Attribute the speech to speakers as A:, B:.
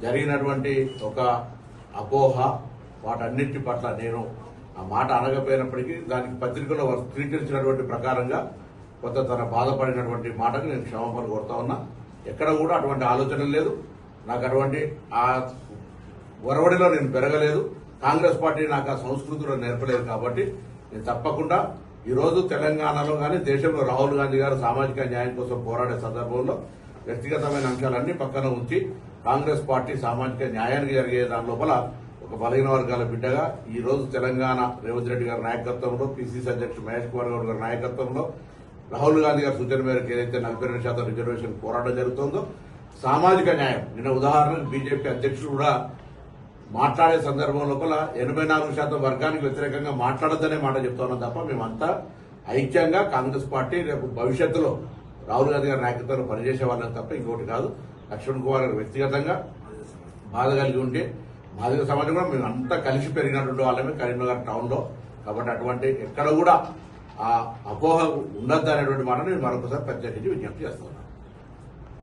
A: జరిగినటువంటి ఒక అపోహ వాటన్నిటి పట్ల నేను ఆ మాట అనకపోయినప్పటికీ దానికి పత్రికలో స్వీకరించినటువంటి ప్రకారంగా కొంత తన బాధపడినటువంటి మాటకు నేను క్షమాపణ కోరుతా ఉన్నా. ఎక్కడ కూడా అటువంటి ఆలోచన లేదు. నాకు అటువంటి ఆ ఒరవడిలో నేను పెరగలేదు. కాంగ్రెస్ పార్టీ నాకు ఆ సంస్కృతిలో నేర్పలేదు. కాబట్టి నేను తప్పకుండా ఈరోజు తెలంగాణలో కానీ దేశంలో రాహుల్ గాంధీ గారు సామాజిక న్యాయం కోసం పోరాడే సందర్భంలో వ్యక్తిగతమైన అంశాలన్నీ పక్కన ఉంచి కాంగ్రెస్ పార్టీ సామాజిక న్యాయానికి జరిగే దాని లోపల ఒక బలహీన వర్గాల బిడ్డగా ఈ రోజు తెలంగాణ రేవంత్ రెడ్డి గారి నాయకత్వంలో, పిసిసి అధ్యక్షుడు మహేష్ కుమార్ గౌడ్ గారి నాయకత్వంలో, రాహుల్ గాంధీ గారి సూచన మేరకు ఏదైతే 42% రిజర్వేషన్ పోరాటం జరుగుతుందో సామాజిక న్యాయం, నిన్న ఉదాహరణకు బీజేపీ అధ్యక్షుడు కూడా మాట్లాడే సందర్భం లోపల 84% వర్గానికి వ్యతిరేకంగా మాట్లాడద్దనే మాట చెప్తున్నాం తప్ప మేమంతా ఐక్యంగా కాంగ్రెస్ పార్టీ రేపు భవిష్యత్తులో రాహుల్ గాంధీ గారి నాయకత్వంలో పనిచేసే వాళ్ళని తప్ప ఇంకోటి కాదు. లక్ష్మణ్ కుమార్ గారు వ్యక్తిగతంగా బాధ కలిగి ఉంటే మాదిగ సమాజం కూడా మేము అంతా కలిసి పెరిగినటువంటి వాళ్ళమే కరీంనగర్ టౌన్ లో. కాబట్టి అటువంటి ఎక్కడ కూడా ఆ అపోహ ఉండద్దు అనేటువంటి మాట నేను మరొకసారి ప్రత్యేకించి విజ్ఞప్తి చేస్తున్నాను.